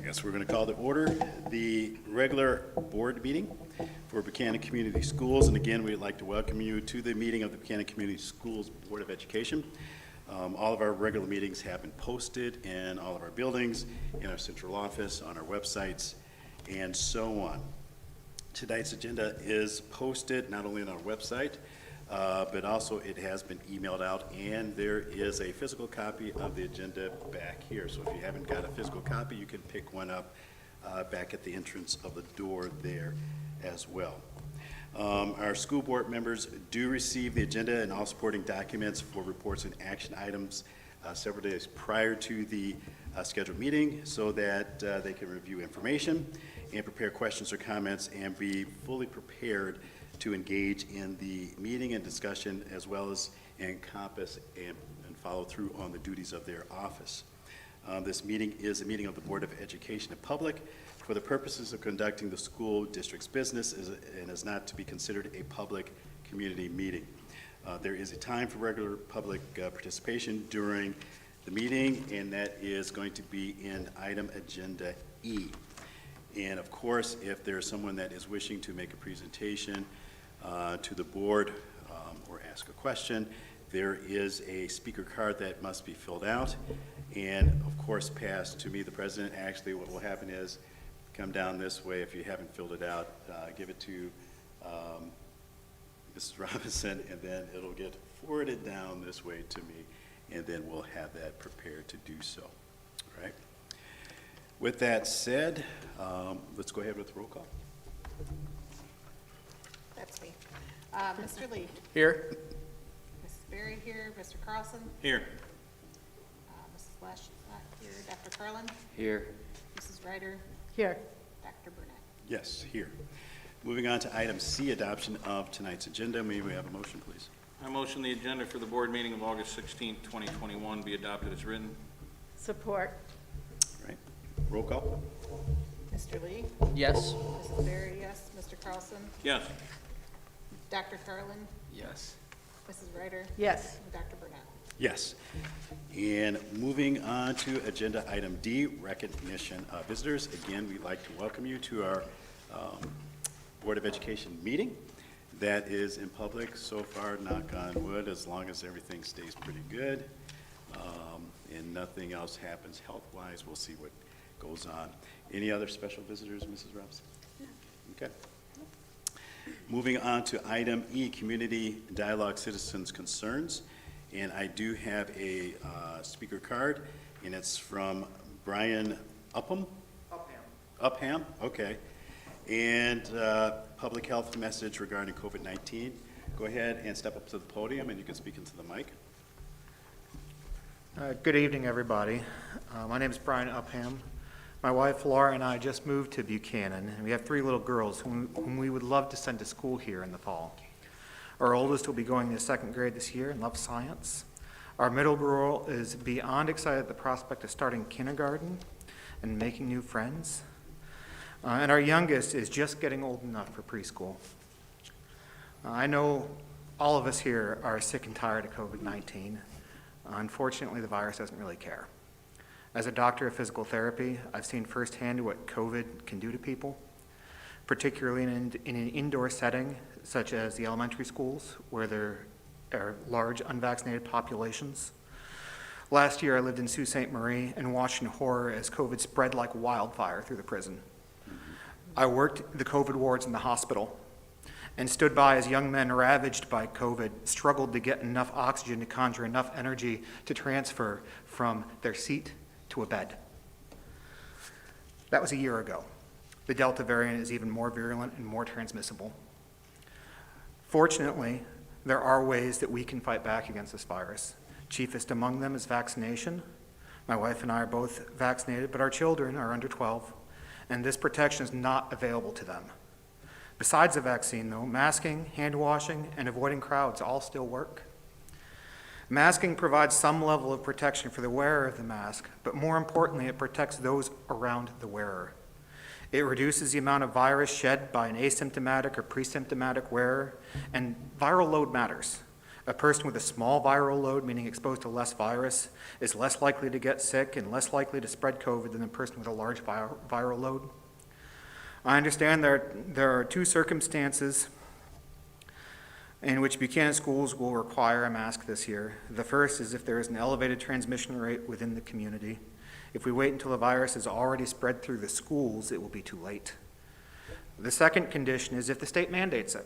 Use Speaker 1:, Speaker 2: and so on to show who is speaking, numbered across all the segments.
Speaker 1: guess we're going to call to order the regular board meeting for Buchanan Community Schools. And again, we'd like to welcome you to the meeting of the Buchanan Community Schools Board of Education. All of our regular meetings have been posted in all of our buildings, in our central office, on our websites, and so on. Tonight's agenda is posted not only on our website, but also it has been emailed out, and there is a physical copy of the agenda back here. So if you haven't got a physical copy, you can pick one up back at the entrance of the door there as well. Our school board members do receive the agenda and all supporting documents for reports and action items several days prior to the scheduled meeting so that they can review information and prepare questions or comments and be fully prepared to engage in the meeting and discussion, as well as encompass and follow through on the duties of their office. This meeting is a meeting of the Board of Education in public for the purposes of conducting the school district's business and is not to be considered a public community meeting. There is a time for regular public participation during the meeting, and that is going to be in item agenda E. And of course, if there's someone that is wishing to make a presentation to the board or ask a question, there is a speaker card that must be filled out and of course passed to me, the president. Actually, what will happen is come down this way. If you haven't filled it out, give it to Mrs. Robinson, and then it'll get forwarded down this way to me, and then we'll have that prepared to do so. All right. With that said, let's go ahead with the roll call.
Speaker 2: That's me. Mr. Lee.
Speaker 3: Here.
Speaker 2: Mrs. Berry here. Mr. Carlson.
Speaker 1: Here.
Speaker 2: Mrs. Lesh not here. Dr. Carlin.
Speaker 3: Here.
Speaker 2: Mrs. Ryder.
Speaker 4: Here.
Speaker 2: Dr. Burnett.
Speaker 1: Yes, here. Moving on to item C, adoption of tonight's agenda. May we have a motion, please?
Speaker 3: I motion the agenda for the board meeting of August 16, 2021 be adopted as written.
Speaker 4: Support.
Speaker 1: All right. Roll call.
Speaker 2: Mr. Lee.
Speaker 3: Yes.
Speaker 2: Mrs. Berry, yes. Mr. Carlson.
Speaker 3: Yes.
Speaker 2: Dr. Carlin.
Speaker 3: Yes.
Speaker 2: Mrs. Ryder.
Speaker 4: Yes.
Speaker 2: And Dr. Burnett.
Speaker 1: Yes. And moving on to agenda item D, recognition of visitors. Again, we'd like to welcome you to our Board of Education meeting that is in public so far, knock on wood, as long as everything stays pretty good and nothing else happens health-wise. We'll see what goes on. Any other special visitors, Mrs. Robinson? No. Okay. Moving on to item E, community dialogue, citizens' concerns. And I do have a speaker card, and it's from Brian Upham? Upham, okay. And public health message regarding COVID-19. Go ahead and step up to the podium, and you can speak into the mic.
Speaker 5: Good evening, everybody. My name is Brian Upham. My wife, Laura, and I just moved to Buchanan, and we have 3 little girls whom we would love to send to school here in the fall. Our oldest will be going to 2nd grade this year and loves science. Our middle girl is beyond excited at the prospect of starting kindergarten and making new friends. And our youngest is just getting old enough for preschool. I know all of us here are sick and tired of COVID-19. Unfortunately, the virus doesn't really care. As a doctor of physical therapy, I've seen firsthand what COVID can do to people, particularly in an indoor setting such as the elementary schools where there are large unvaccinated populations. Last year, I lived in Sault Ste. Marie and watched in horror as COVID spread like wildfire through the prison. I worked the COVID wards in the hospital and stood by as young men ravaged by COVID struggled to get enough oxygen to conjure enough energy to transfer from their seat to a bed. That was a year ago. The Delta variant is even more virulent and more transmissible. Fortunately, there are ways that we can fight back against this virus. Chiefest among them is vaccination. My wife and I are both vaccinated, but our children are under 12, and this protection is not available to them. Besides the vaccine, though, masking, hand washing, and avoiding crowds all still work. Masking provides some level of protection for the wearer of the mask, but more importantly, it protects those around the wearer. It reduces the amount of virus shed by an asymptomatic or pre-symptomatic wearer, and viral load matters. A person with a small viral load, meaning exposed to less virus, is less likely to get sick and less likely to spread COVID than a person with a large viral load. I understand there are two circumstances in which Buchanan schools will require a mask this year. The first is if there is an elevated transmission rate within the community. If we wait until the virus is already spread through the schools, it will be too late. The second condition is if the state mandates it.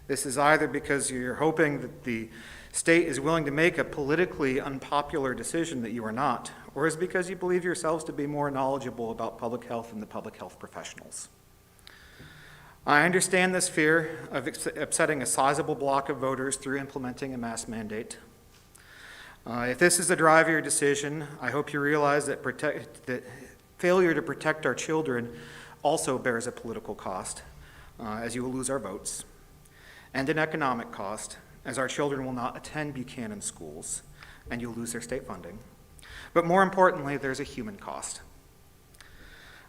Speaker 5: This is either because you're hoping that the state is willing to make a politically unpopular decision that you are not, or is because you believe yourselves to be more knowledgeable about public health than the public health professionals. I understand this fear of upsetting a sizable block of voters through implementing a mask mandate. If this is the drive of your decision, I hope you realize that failure to protect our children also bears a political cost, as you will lose our votes, and an economic cost, as our children will not attend Buchanan schools, and you'll lose their state funding. But more importantly, there's a human cost.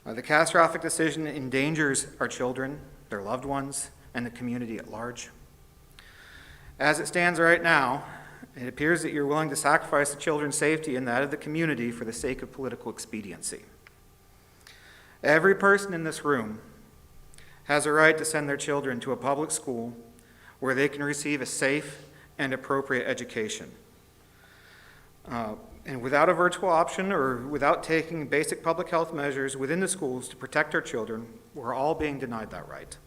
Speaker 5: The catastrophic decision endangers our children, their loved ones, and the community at large. As it stands right now, it appears that you're willing to sacrifice the children's safety and that of the community for the sake of political expediency. Every person in this room has a right to send their children to a public school where they can receive a safe and appropriate education. And without a virtual option or without taking basic public health measures within the schools to protect our children, we're all being denied that right.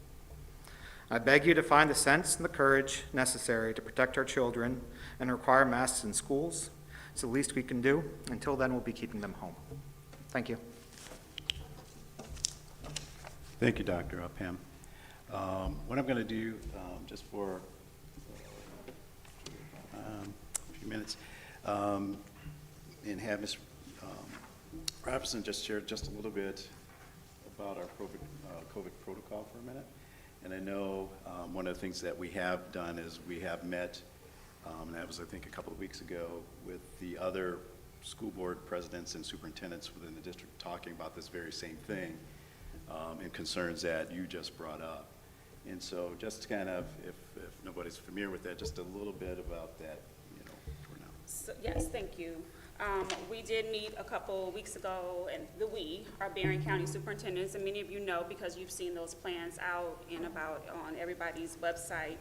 Speaker 5: I beg you to find the sense and the courage necessary to protect our children and require masks in schools. It's the least we can do. Until then, we'll be keeping them home. Thank you.
Speaker 1: Thank you, Dr. Upham. What I'm going to do, just for a few minutes, and have Ms. Robinson just share just a little bit about our COVID protocol for a minute. And I know one of the things that we have done is we have met, and that was I think a couple of weeks ago, with the other school board presidents and superintendents within the district talking about this very same thing and concerns that you just brought up. And so just kind of, if nobody's familiar with that, just a little bit about that, for now.
Speaker 2: So, yes, thank you. We did meet a couple weeks ago, and we are Barron County superintendents, and many of you know because you've seen those plans out and about on everybody's website.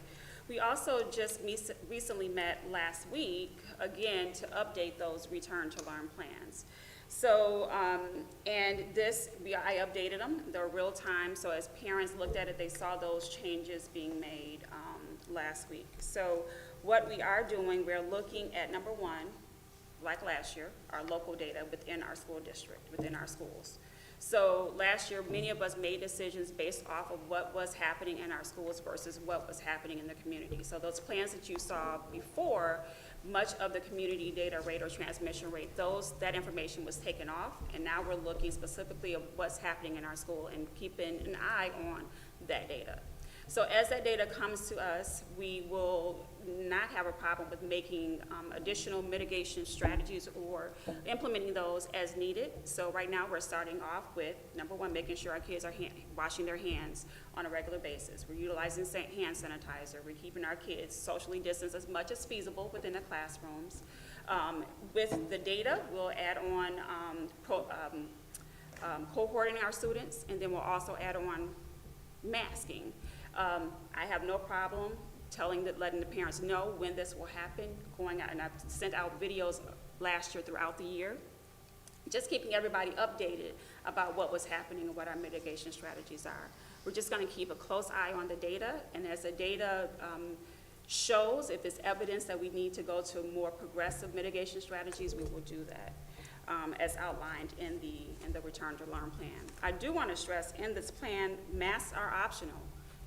Speaker 2: We also just recently met last week, again, to update those return to learn plans. So, and I updated them, they're real time, so as parents looked at it, they saw those changes being made last week. So what we are doing, we're looking at, number one, like last year, our local data within our school district, within our schools. So last year, many of us made decisions based off of what was happening in our schools versus what was happening in the community. So those plans that you saw before, much of the community data rate or transmission rate, that information was taken off, and now we're looking specifically at what's happening in our school and keeping an eye on that data. So as that data comes to us, we will not have a problem with making additional mitigation strategies or implementing those as needed. So right now we're starting off with, number one, making sure our kids are washing their hands on a regular basis. We're utilizing hand sanitizer. We're keeping our kids socially distanced as much as feasible within the classrooms. With the data, we'll add on cohorting our students, and then we'll also add on masking. I have no problem letting the parents know when this will happen, going out, and I've sent out videos last year throughout the year, just keeping everybody updated about what was happening and what our mitigation strategies are. We're just going to keep a close eye on the data, and as the data shows, if it's evidence that we need to go to more progressive mitigation strategies, we will do that. As outlined in the Return to Learn plan. I do want to stress in this plan, masks are optional.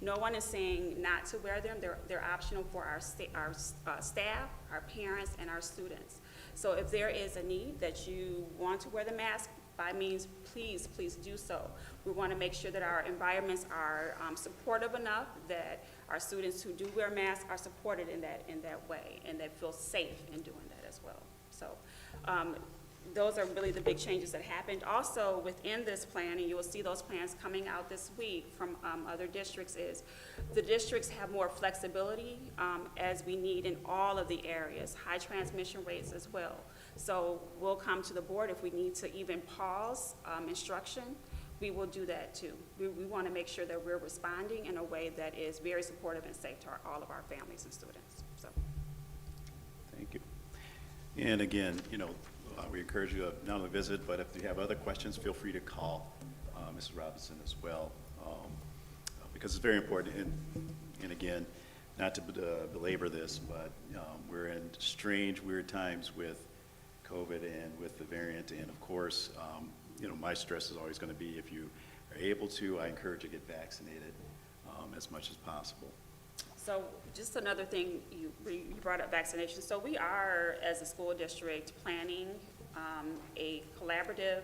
Speaker 2: No one is saying not to wear them. They're optional for our staff, our parents, and our students. So if there is a need that you want to wear the mask, by means, please do so. We want to make sure that our environments are supportive enough that our students who do wear masks are supported in that way, and they feel safe in doing that as well. So those are really the big changes that happened. Also, within this plan, and you will see those plans coming out this week from other districts, is the districts have more flexibility as we need in all of the areas, high transmission rates as well. So we'll come to the board if we need to even pause instruction. We will do that too. We want to make sure that we're responding in a way that is very supportive and safe to all of our families and students. So,
Speaker 1: Thank you. And again, we encourage you to not only visit, but if you have other questions, feel free to call Mrs. Robinson as well, because it's very important. And again, not to belabor this, but we're in strange, weird times with COVID and with the variant. And of course, my stress is always going to be, if you are able to, I encourage you to get vaccinated as much as possible.
Speaker 2: so just another thing, you brought up vaccination. So we are, as a school district, planning a collaborative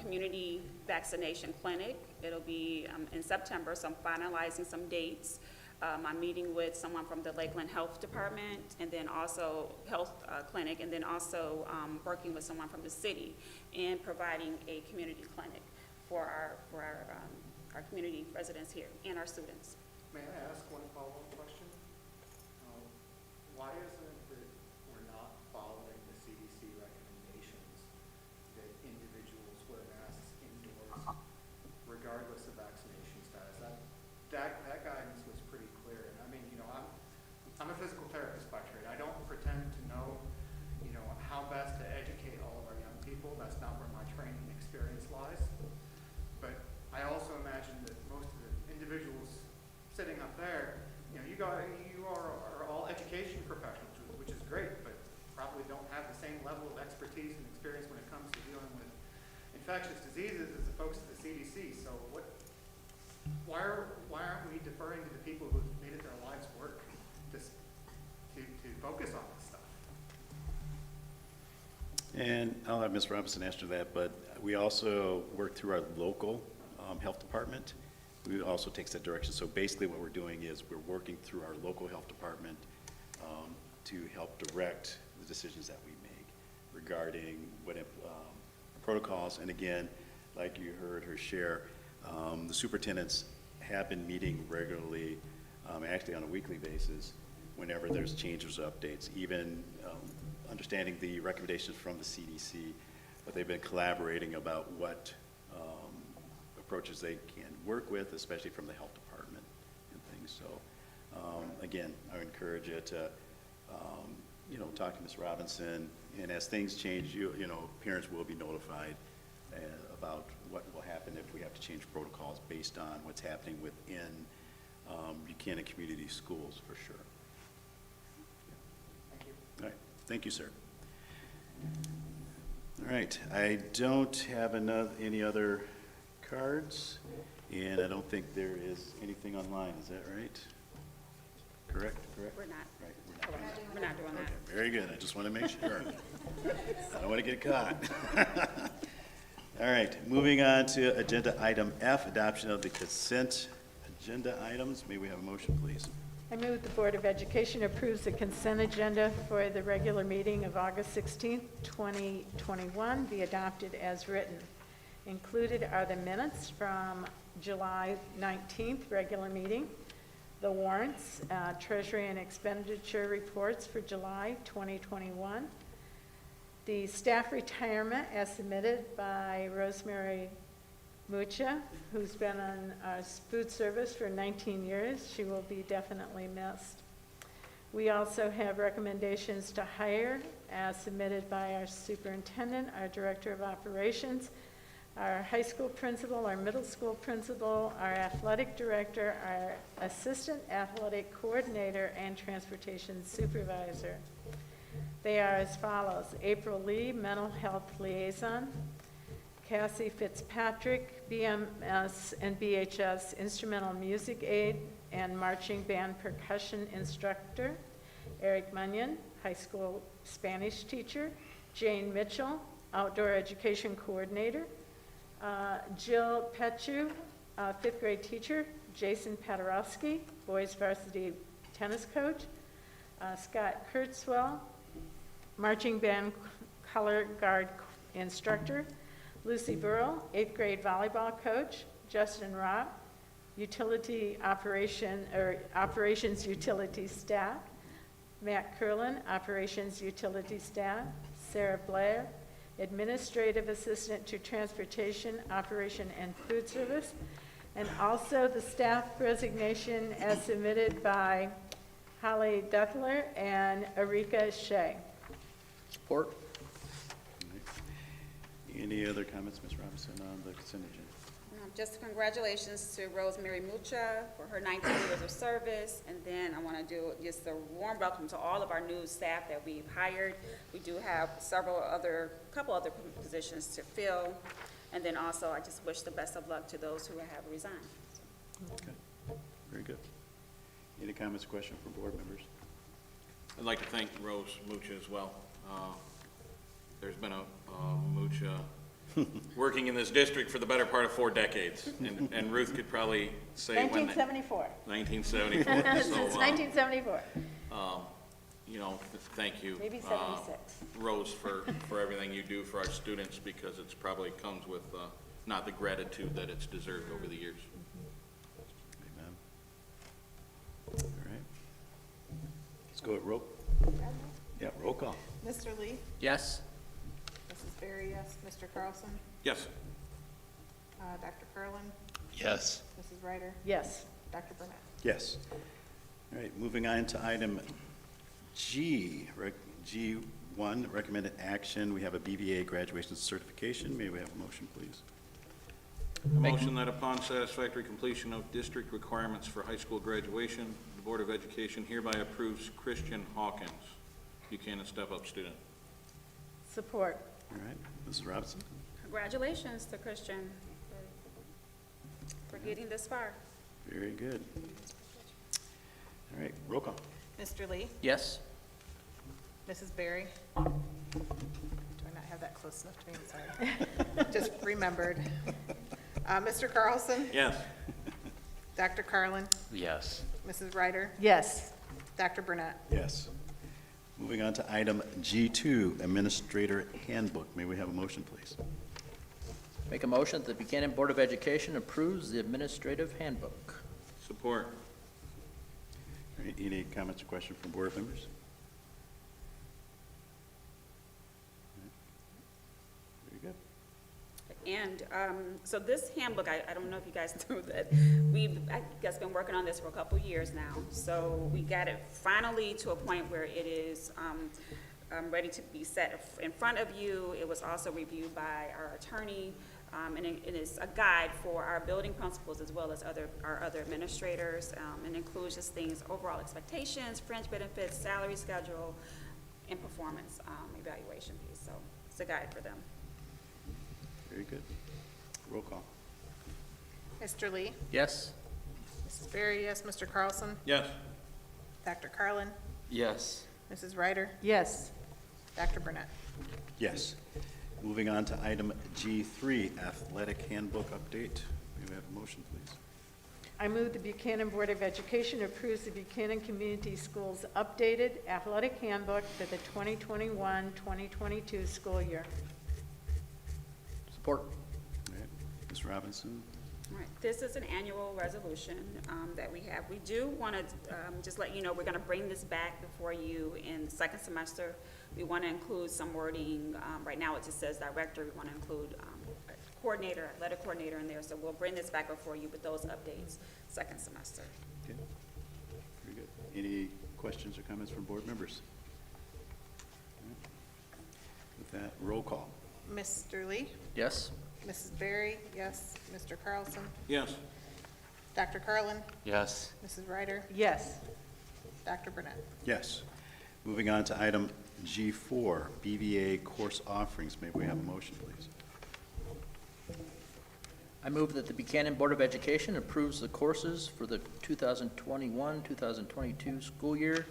Speaker 2: community vaccination clinic. It'll be in September, so I'm finalizing some dates. I'm meeting with someone from the Lakeland Health Department, and then also Health Clinic, and then also working with someone from the city in providing a community clinic for our community residents here and our students.
Speaker 5: May I ask one follow-up question? Why isn't it that we're not following the CDC recommendations that individuals wear masks indoors regardless of vaccination status? That guidance was pretty clear. And I mean, I'm a physical therapist by trade. I don't pretend to know, how best to educate all of our young people. That's not where my training experience lies. But I also imagine that most of the individuals sitting up there, you are all education professionals, which is great, but probably don't have the same level of expertise and experience when it comes to dealing with infectious diseases as the folks at the CDC. So why aren't we deferring to the people who made it their lives work to focus on this stuff?
Speaker 1: And I'll have Ms. Robinson answer that, but we also work through our local health department. We also takes that direction. So basically what we're doing is we're working through our local health department to help direct the decisions that we make regarding what protocols. And again, like you heard her share, the superintendents have been meeting regularly, actually on a weekly basis, whenever there's changes or updates, even understanding the recommendations from the CDC, but they've been collaborating about what approaches they can work with, especially from the health department and things. So again, I would encourage you to talk to Ms. Robinson, and as things change, parents will be notified about what will happen if we have to change protocols based on what's happening within Buchanan Community Schools, for sure.
Speaker 5: Thank you.
Speaker 1: All right, thank you, sir. All right, I don't have any other cards, and I don't think there is anything online. Is that right? Correct?
Speaker 2: We're not.
Speaker 1: Right,
Speaker 2: We're not doing that.
Speaker 1: okay, very good. I just want to make sure. I don't want to get caught. All right, moving on to agenda item F, adoption of the consent agenda items. May we have a motion, please?
Speaker 4: I move the Board of Education approves the consent agenda for the regular meeting of August 16th, 2021, be adopted as written. Included are the minutes from July 19th regular meeting, the warrants, Treasury and expenditure reports for July 2021, the staff retirement as submitted by Rosemary Mucha, who's been on food service for 19 years. She will be definitely missed. We also have recommendations to hire as submitted by our superintendent, our director of operations, our high school principal, our middle school principal, our athletic director, our assistant athletic coordinator, and transportation supervisor. They are as follows: April Lee, mental health liaison; Cassie Fitzpatrick, BMS and BHS instrumental music aid and marching band percussion instructor; Eric Munyon, high school Spanish teacher; Jane Mitchell, outdoor education coordinator; Jill Petchu, fifth grade teacher; Jason Paderowski, boys varsity tennis coach; Scott Kurtzwell, marching band color guard instructor, Lucy Burrell, 8th grade volleyball coach, Justin Robb, operations utility staff, Matt Curlin, operations utility staff, Sarah Blair, administrative assistant to transportation, operation and food service, and also the staff resignation as submitted by Holly Duffler and Erika Shea.
Speaker 6: Support.
Speaker 1: Any other comments, Ms. Robinson, on the consent agenda?
Speaker 2: Just congratulations to Rosemary Mucha for her 19 years of service. And then I want to do just a warm welcome to all of our new staff that we've hired. We do have couple other positions to fill. And then also, I just wish the best of luck to those who have resigned.
Speaker 1: Okay, very good. Any comments or questions from board members?
Speaker 3: I'd like to thank Rose Mucha as well. There's been a Mucha working in this district for the better part of 4 decades, and Ruth could probably say when.
Speaker 4: 1974.
Speaker 3: 1974.
Speaker 4: Since
Speaker 3: So,
Speaker 4: 1974.
Speaker 3: you know, thank you.
Speaker 4: Maybe 76.
Speaker 3: Rose, for everything you do for our students, because it's probably comes with not the gratitude that it's deserved over the years.
Speaker 1: Amen. All right. Let's go with roll. Yeah, roll call.
Speaker 7: Mr. Lee?
Speaker 6: Yes.
Speaker 7: Mrs. Berry, yes. Mr. Carlson?
Speaker 3: Yes.
Speaker 7: Dr. Carlin?
Speaker 6: Yes.
Speaker 7: Mrs. Ryder?
Speaker 4: Yes.
Speaker 7: Dr. Burnett?
Speaker 1: Yes. All right, moving on to item G1, recommended action. We have a BVA graduation certification. May we have a motion, please?
Speaker 3: A motion that upon satisfactory completion of district requirements for high school graduation, the Board of Education hereby approves Christian Hawkins, Buchanan step-up student.
Speaker 4: Support.
Speaker 1: All right, Mrs. Robinson?
Speaker 2: Congratulations to Christian for getting this far.
Speaker 1: Very good. All right, roll call.
Speaker 7: Mr. Lee?
Speaker 6: Yes.
Speaker 7: Mrs. Berry? Do I not have that close enough to me? I'm sorry. Just remembered. Mr. Carlson?
Speaker 3: Yes.
Speaker 7: Dr. Carlin?
Speaker 6: Yes.
Speaker 7: Mrs. Ryder?
Speaker 4: Yes.
Speaker 7: Dr. Burnett?
Speaker 1: Yes. Moving on to item G2, Administrator Handbook. May we have a motion, please?
Speaker 6: Make a motion that the Buchanan Board of Education approves the administrative handbook.
Speaker 3: Support.
Speaker 1: All right, any comments or questions from board members? Very good.
Speaker 2: And so this handbook, I don't know if you guys know that, I guess, been working on this for a couple years now. So we got it finally to a point where it is ready to be set in front of you. It was also reviewed by our attorney, and it is a guide for our building principals as well as our other administrators. And includes just things, overall expectations, fringe benefits, salary schedule, and performance evaluation piece. So it's a guide for them.
Speaker 1: Very good. Roll call.
Speaker 7: Mr. Lee?
Speaker 6: Yes.
Speaker 7: Mrs. Berry, yes. Mr. Carlson?
Speaker 3: Yes.
Speaker 7: Dr. Carlin?
Speaker 6: Yes.
Speaker 7: Mrs. Ryder?
Speaker 4: Yes.
Speaker 7: Dr. Burnett?
Speaker 1: Yes. Moving on to item G3, Athletic Handbook Update. May we have a motion, please?
Speaker 4: I move the Buchanan Board of Education approves the Buchanan Community Schools updated athletic handbook for the 2021-2022 school year.
Speaker 6: Support.
Speaker 1: All right, Ms. Robinson?
Speaker 2: All right, this is an annual resolution that we have. We do want to just let you know, we're going to bring this back before you in the second semester. We want to include some wording. Right now, it just says director. We want to include coordinator, athletic coordinator in there. So we'll bring this back before you with those updates second semester.
Speaker 1: Okay. Very good. Any questions or comments from board members? All right. With that, roll call.
Speaker 7: Mr. Lee?
Speaker 6: Yes.
Speaker 7: Mrs. Berry, yes. Mr. Carlson?
Speaker 3: Yes.
Speaker 7: Dr. Carlin?
Speaker 6: Yes.
Speaker 7: Mrs. Ryder?
Speaker 4: Yes.
Speaker 7: Dr. Burnett?
Speaker 1: Yes. Moving on to item G4, BVA course offerings. May we have a motion, please?
Speaker 6: I move that the Buchanan Board of Education approves the courses for the 2021-2022 school year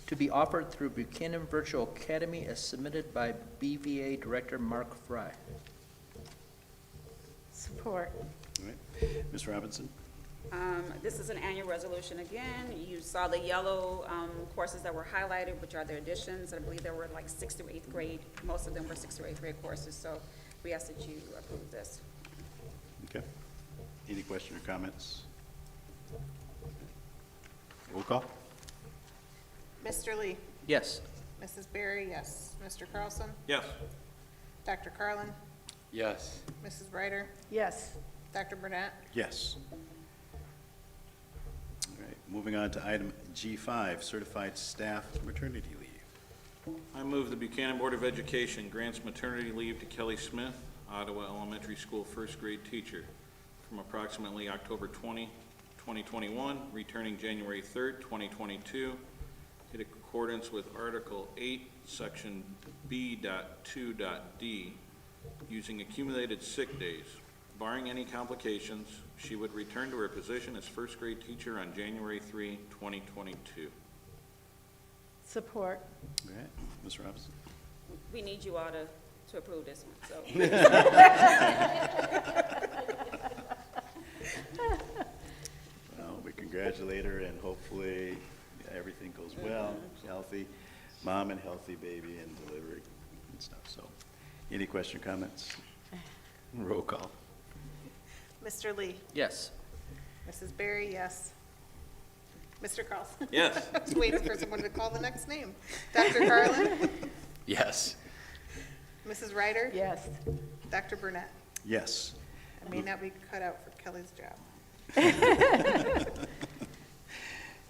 Speaker 6: to be offered through Buchanan Virtual Academy as submitted by BVA Director Mark Fry.
Speaker 4: Support.
Speaker 1: All right. Ms. Robinson?
Speaker 2: This is an annual resolution again. You saw the yellow courses that were highlighted, which are the additions. I believe there were like 6th through 8th grade. Most of them were 6th through 8th grade courses, so we ask that you approve this.
Speaker 1: Okay. Any question or comments? Roll call?
Speaker 7: Mr. Lee?
Speaker 6: Yes.
Speaker 7: Mrs. Berry, yes. Mr. Carlson?
Speaker 3: Yes.
Speaker 7: Dr. Carlin?
Speaker 8: Yes.
Speaker 7: Mrs. Ryder?
Speaker 4: Yes.
Speaker 7: Dr. Burnett?
Speaker 1: Yes. All right, moving on to item G5, certified staff maternity leave.
Speaker 3: I move the Buchanan Board of Education grants maternity leave to Kelly Smith, Ottawa Elementary School first grade teacher, from approximately October 20, 2021, returning January 3rd, 2022, in accordance with Article 8, Section B.2.d, using accumulated sick days. Barring any complications, she would return to her position as first grade teacher on January 3, 2022.
Speaker 4: Support.
Speaker 1: All right, Ms. Robinson?
Speaker 2: We need you all to approve this one, so.
Speaker 1: Well, we congratulate her, and hopefully everything goes well. She's healthy mom and healthy baby and delivery and stuff. So, any question, comments? Roll call.
Speaker 7: Mr. Lee?
Speaker 6: Yes.
Speaker 7: Mrs. Berry, yes. Mr. Carlson?
Speaker 3: Yes.
Speaker 7: I was waiting for someone to call the next name. Dr. Carlin?
Speaker 8: Yes.
Speaker 7: Mrs. Ryder?
Speaker 4: Yes.
Speaker 7: Dr. Burnett?
Speaker 1: Yes.
Speaker 7: I may not be cut out for Kelly's job.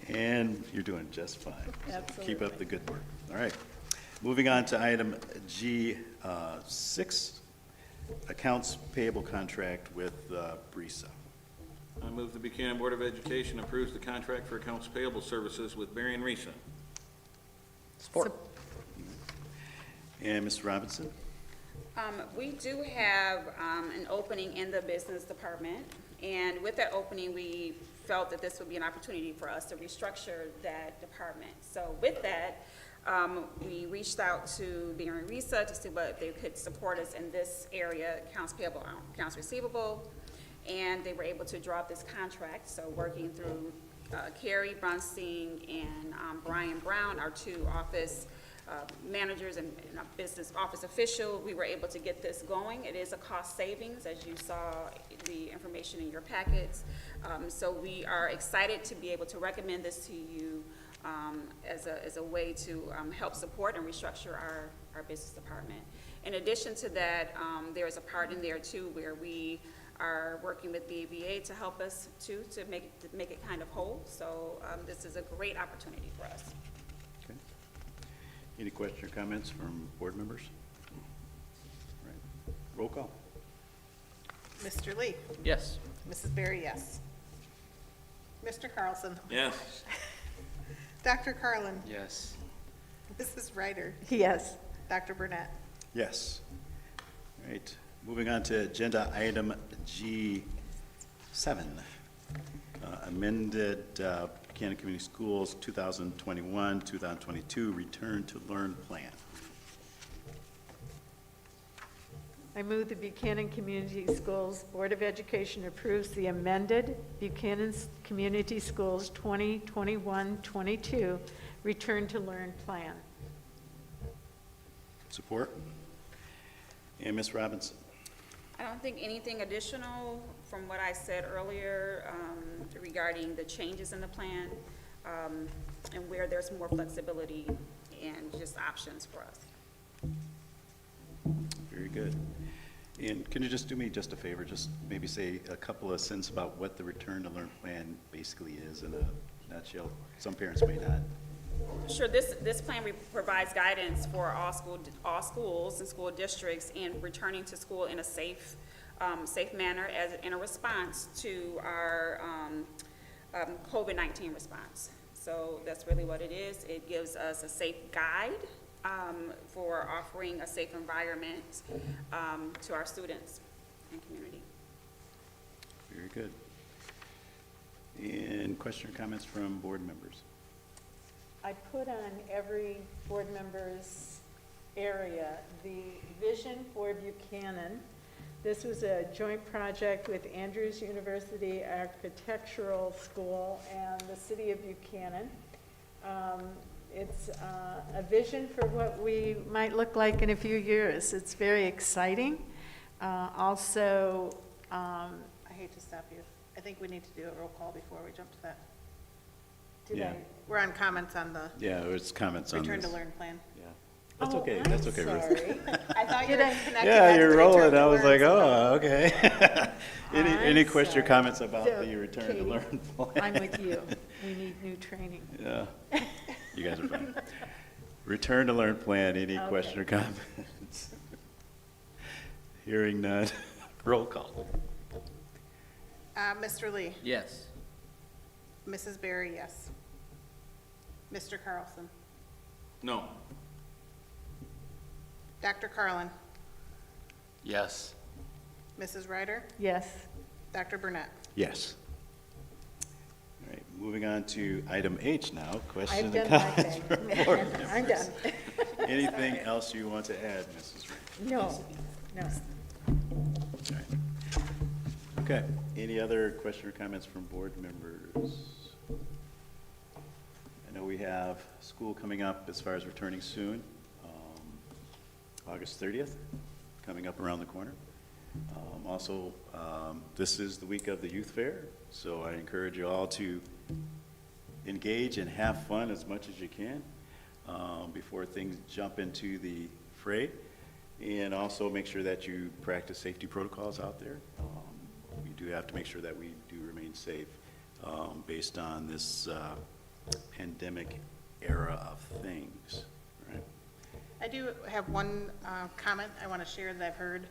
Speaker 1: And you're doing just fine. So keep up
Speaker 4: Absolutely.
Speaker 1: the good work. All right. Moving on to item G6, accounts payable contract with BRISA.
Speaker 3: I move the Buchanan Board of Education approves the contract for accounts payable services with Berry and Risa.
Speaker 6: Support.
Speaker 1: And Mr. Robinson?
Speaker 2: We do have an opening in the business department, and with that opening, we felt that this would be an opportunity for us to restructure that department. So with that, we reached out to Beer and Risa to see what they could support us in this area, accounts payable, accounts receivable, and they were able to draw up this contract. So working through Carrie Brunstein and Brian Brown, our two office managers and a business office official, we were able to get this going. It is a cost savings, as you saw the information in your packets. So we are excited to be able to recommend this to you as a way to help support and restructure our business department. In addition to that, there is a part in there too where we are working with BVA to help us too, to make it kind of whole. So this is a great opportunity for us.
Speaker 1: Okay. Any questions or comments from board members? All right. Roll call.
Speaker 7: Mr. Lee?
Speaker 6: Yes.
Speaker 7: Mrs. Berry, yes. Mr. Carlson?
Speaker 3: Yes.
Speaker 7: Dr. Carlin?
Speaker 8: Yes.
Speaker 7: Mrs. Ryder?
Speaker 4: Yes.
Speaker 7: Dr. Burnett?
Speaker 1: Yes. All right. Moving on to agenda item G7, amended Buchanan Community Schools 2021-2022 Return to Learn Plan.
Speaker 4: I move the Buchanan Community Schools Board of Education approves the amended Buchanan Community Schools 2021-22 Return to Learn Plan.
Speaker 1: Support? And Ms. Robinson?
Speaker 2: I don't think anything additional from what I said earlier regarding the changes in the plan and where there's more flexibility and just options for us.
Speaker 1: Very good. And can you just do me just a favor, just maybe say a couple of sentences about what the Return to Learn Plan basically is in a nutshell? Some parents may not.
Speaker 2: Sure, this plan provides guidance for all schools and school districts in returning to school in a safe manner in a response to our COVID-19 response. So that's really what it is. It gives us a safe guide for offering a safe environment to our students and community.
Speaker 1: Very good. And question or comments from board members?
Speaker 4: I put on every board member's area the vision for Buchanan This was a joint project with Andrews University Architectural School and the City of Buchanan. It's a vision for what we might look like in a few years. It's very exciting. Also,
Speaker 7: I hate to stop you. I think we need to do a roll call before we jump to that.
Speaker 4: did
Speaker 1: Yeah.
Speaker 4: I?
Speaker 7: We're on comments on the
Speaker 1: Yeah, it's comments on this.
Speaker 7: return to learn plan.
Speaker 1: Yeah. That's
Speaker 4: Oh,
Speaker 1: okay,
Speaker 4: I'm
Speaker 1: that's okay, Ruth.
Speaker 4: sorry.
Speaker 7: I thought you
Speaker 4: Did
Speaker 7: were
Speaker 4: I-
Speaker 7: connecting that
Speaker 1: Yeah,
Speaker 7: to
Speaker 1: you're
Speaker 7: the return
Speaker 1: rolling.
Speaker 7: to
Speaker 1: I was
Speaker 7: learn
Speaker 1: like,
Speaker 7: stuff.
Speaker 1: oh, okay. Any
Speaker 4: I'm
Speaker 1: questions or
Speaker 4: sorry.
Speaker 1: comments about
Speaker 4: So,
Speaker 1: the return
Speaker 4: Katie,
Speaker 1: to learn plan?
Speaker 4: I'm with you. We need new training.
Speaker 1: Yeah, you guys are fine. Return to learn plan, any
Speaker 4: Okay.
Speaker 1: question or comments? Hearing none, roll call.
Speaker 7: Mr. Lee,
Speaker 6: Yes.
Speaker 7: Mrs. Berry, yes. Mr. Carlson,
Speaker 3: No.
Speaker 7: Dr. Carlin,
Speaker 8: Yes.
Speaker 7: Mrs. Ryder,
Speaker 4: Yes.
Speaker 7: Dr. Burnett.
Speaker 1: Yes. All right, moving on to item H now,
Speaker 4: I've
Speaker 1: questions
Speaker 4: done
Speaker 1: and
Speaker 4: my
Speaker 1: comments
Speaker 4: thing.
Speaker 1: from board
Speaker 4: I'm
Speaker 1: members.
Speaker 4: done.
Speaker 1: Anything else you want to add, Mrs. Reed?
Speaker 4: No, no.
Speaker 1: All right. Okay, any other question or comments from board members? I know we have school coming up as far as returning soon, August 30th, coming up around the corner. Also, this is the week of the youth fair, so I encourage you all to engage and have fun as much as you can before things jump into the fray. And also make sure that you practice safety protocols out there. We do have to make sure that we do remain safe based on this pandemic era of things, right?
Speaker 7: I do have one comment I want to share that I've heard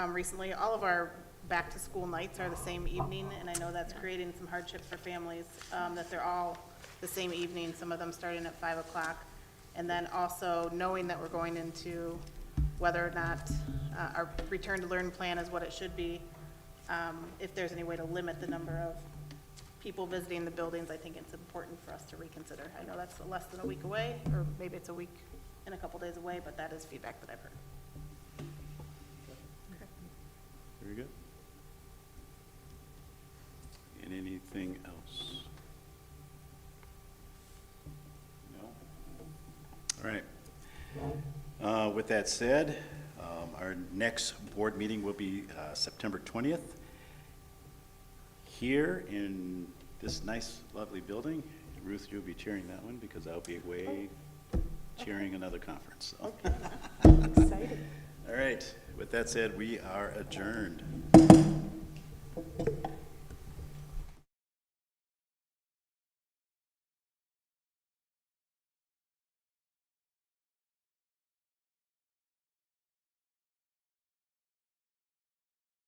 Speaker 7: recently. All of our back-to-school nights are the same evening, and I know that's creating some hardship for families, that they're all the same evening, some of them starting at 5 o'clock. And then also knowing that we're going into whether or not our return to learn plan is what it should be, if there's any way to limit the number of people visiting the buildings, I think it's important for us to reconsider. I know that's less than a week away, or maybe it's a week and a couple days away, but that is feedback that I've heard.
Speaker 1: Very good. And anything else? No? All right. With that said, our next board meeting will be September 20th here in this nice, lovely building. Ruth, you'll be chairing that one because I'll be away chairing another conference. So.
Speaker 4: Exciting.
Speaker 1: All right. With that said, we are adjourned.